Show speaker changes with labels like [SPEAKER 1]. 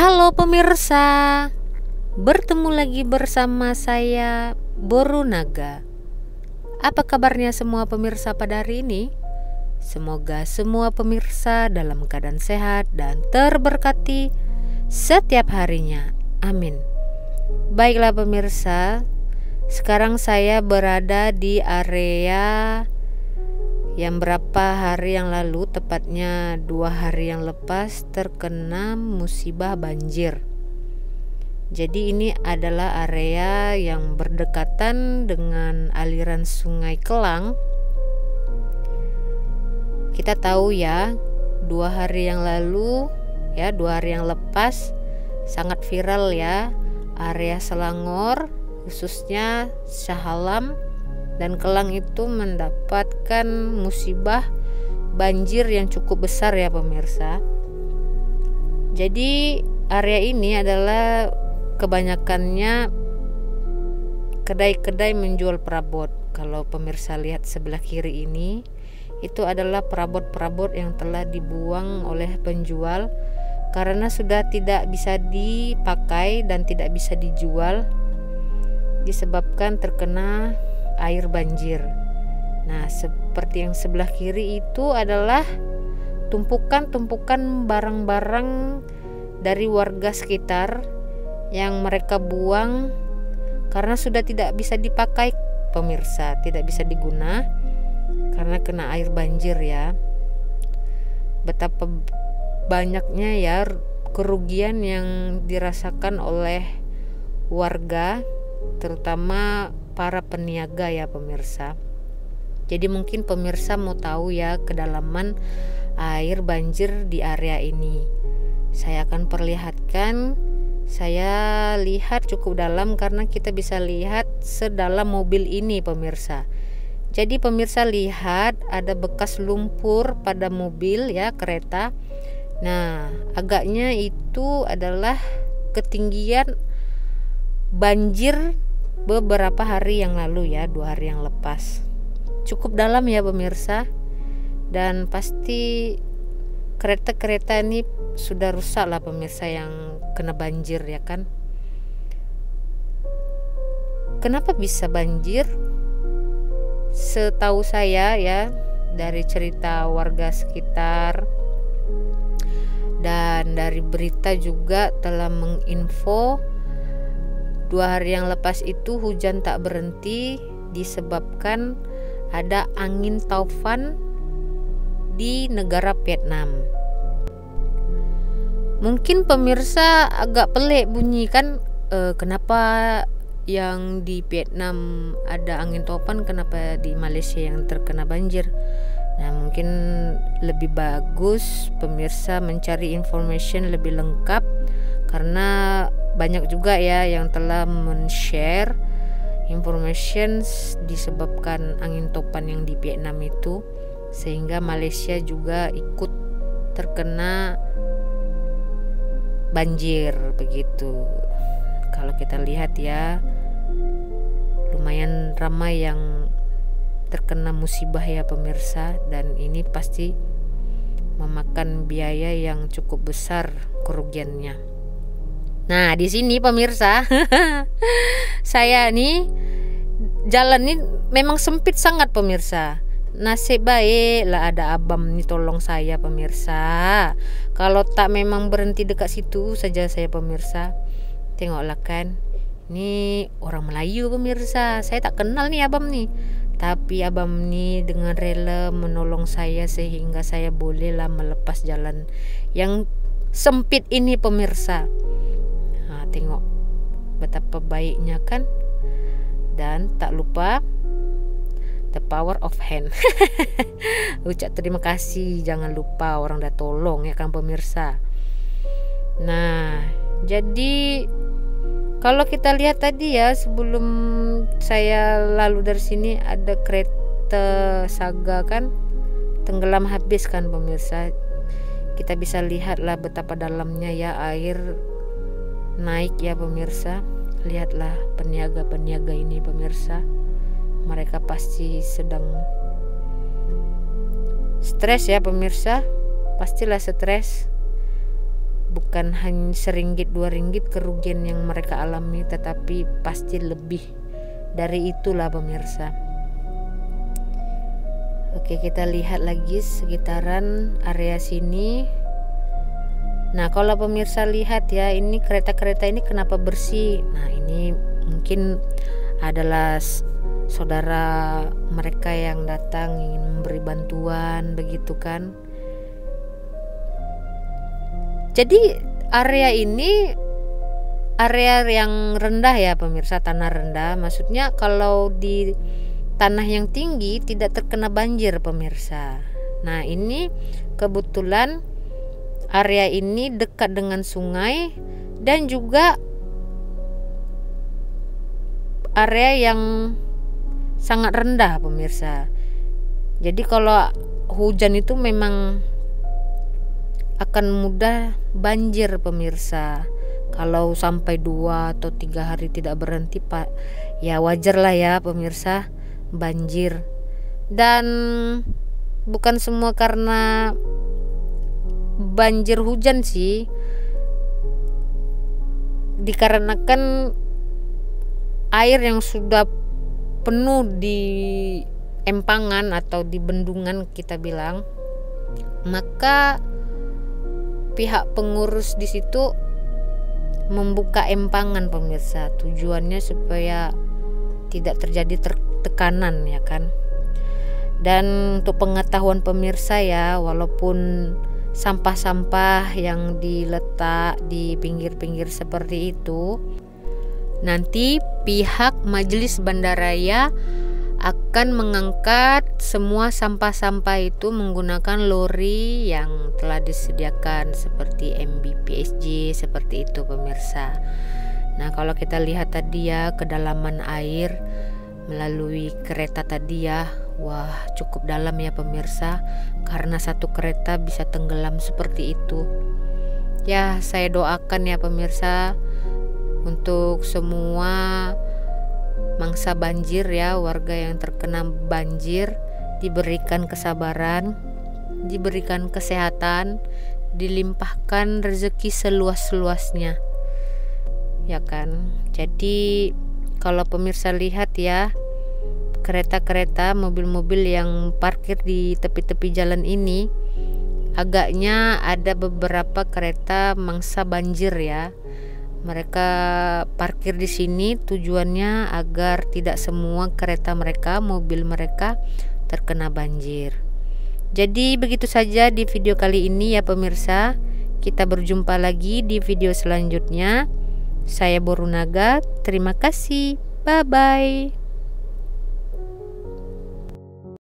[SPEAKER 1] Halo pemirsa, bertemu lagi bersama saya Boru Naga. Apa kabarnya semua pemirsa pada hari ini? Semoga semua pemirsa dalam keadaan sehat dan terberkati setiap harinya. Amin. Baiklah pemirsa, sekarang saya berada di area yang berapa hari yang lalu, tepatnya 2 hari yang lepas, terkena musibah banjir. Jadi ini adalah area yang berdekatan dengan aliran Sungai Kelang. Kita tahu ya, 2 hari yang lalu, 2 hari yang lepas, sangat viral ya, area Selangor, khususnya Shah Alam dan Kelang itu mendapatkan musibah banjir yang cukup besar ya pemirsa. Jadi area ini adalah kebanyakannya kedai-kedai menjual perabot. Kalau pemirsa lihat sebelah kiri ini, itu adalah perabot-perabot yang telah dibuang oleh penjual karena sudah tidak bisa dipakai dan tidak bisa dijual disebabkan terkena air banjir. Nah, seperti yang sebelah kiri itu adalah tumpukan-tumpukan barang-barang dari warga sekitar yang mereka buang karena sudah tidak bisa dipakai pemirsa, tidak bisa diguna karena kena air banjir ya. Betapa banyaknya ya kerugian yang dirasakan oleh warga, terutama para peniaga ya pemirsa. Jadi mungkin pemirsa mau tahu ya kedalaman air banjir di area ini. Saya akan perlihatkan. Saya lihat cukup dalam karena kita bisa lihat sedalam mobil ini pemirsa. Jadi pemirsa lihat ada bekas lumpur pada mobil ya, kereta. Nah, agaknya itu adalah ketinggian banjir beberapa hari yang lalu ya, 2 hari yang lepas. Cukup dalam ya pemirsa, dan pasti kereta-kereta ini sudah rusak lah pemirsa yang kena banjir ya kan. Kenapa bisa banjir? Setahu saya ya, dari cerita warga sekitar dan dari berita juga telah menginfo 2 hari yang lepas itu hujan tak berhenti disebabkan ada angin taufan di negara Vietnam. Mungkin pemirsa agak pelik bunyi kan, kenapa yang di Vietnam ada angin taufan, kenapa di Malaysia yang terkena banjir? Nah, mungkin lebih bagus pemirsa mencari information lebih lengkap karena banyak juga ya yang telah men-share information disebabkan angin topan yang di Vietnam itu, sehingga Malaysia juga ikut terkena banjir begitu. Kalau kita lihat ya, lumayan ramai yang terkena musibah ya pemirsa, dan ini pasti memakan biaya yang cukup besar kerugiannya. Nah, di sini pemirsa, saya nih jalan nih memang sempit sangat pemirsa. Nasib baik lah ada abang nih tolong saya pemirsa. Kalau tak memang berhenti dekat situ saja saya pemirsa. Tengoklah kan, ini orang Melayu pemirsa. Saya tak kenal nih abang nih, tapi abang nih dengan rela menolong saya sehingga saya bolehlah melepas jalan yang sempit ini pemirsa. Nah, tengok betapa baiknya kan. Dan tak lupa the power of hand. Ucap terima kasih, jangan lupa orang dah tolong ya kan pemirsa. Nah, jadi kalau kita lihat tadi ya, sebelum saya lalu dari sini ada kereta Saga kan tenggelam habis kan pemirsa. Kita bisa lihatlah betapa dalamnya ya air naik ya pemirsa. Lihatlah peniaga-peniaga ini pemirsa, mereka pasti sedang stres ya pemirsa, pastilah stres bukan hanya RM1 RM2 kerugian yang mereka alami, tetapi pasti lebih dari itulah pemirsa. Oke, kita lihat lagi sekitaran area sini. Nah, kalau pemirsa lihat ya, ini kereta-kereta ini kenapa bersih? Nah, ini mungkin adalah saudara mereka yang datang ingin memberi bantuan, begitu kan. Jadi area ini area yang rendah ya pemirsa, tanah rendah. Maksudnya kalau di tanah yang tinggi tidak terkena banjir pemirsa. Nah, ini kebetulan area ini dekat dengan sungai dan juga area yang sangat rendah pemirsa. Jadi kalau hujan itu memang akan mudah banjir pemirsa. Kalau sampai 2 atau 3 hari tidak berhenti Pak, ya wajar lah ya pemirsa banjir. Dan bukan semua karena banjir hujan sih, dikarenakan air yang sudah penuh di empangan atau di bendungan kita bilang, maka pihak pengurus di situ membuka empangan pemirsa. Tujuannya supaya tidak terjadi tekanan ya kan. Dan untuk pengetahuan pemirsa ya, walaupun sampah-sampah yang diletak di pinggir-pinggir seperti itu, nanti pihak Majelis Bandaraya akan mengangkat semua sampah-sampah itu menggunakan lori yang telah disediakan seperti MBPSJ, seperti itu pemirsa. Nah, kalau kita lihat tadi ya kedalaman air melalui kereta tadi ya, wah cukup dalam ya pemirsa, karena satu kereta bisa tenggelam seperti itu. Ya, saya doakan ya pemirsa untuk semua mangsa banjir ya, warga yang terkena banjir diberikan kesabaran, diberikan kesehatan, dilimpahkan rezeki seluas-luasnya ya kan. Jadi kalau pemirsa lihat ya, kereta-kereta, mobil-mobil yang parkir di tepi-tepi jalan ini, agaknya ada beberapa kereta mangsa banjir ya. Mereka parkir di sini tujuannya agar tidak semua kereta mereka, mobil mereka terkena banjir. Jadi begitu saja di video kali ini ya pemirsa. Kita berjumpa lagi di video selanjutnya. Saya Borunaga, terima kasih. Bye-bye.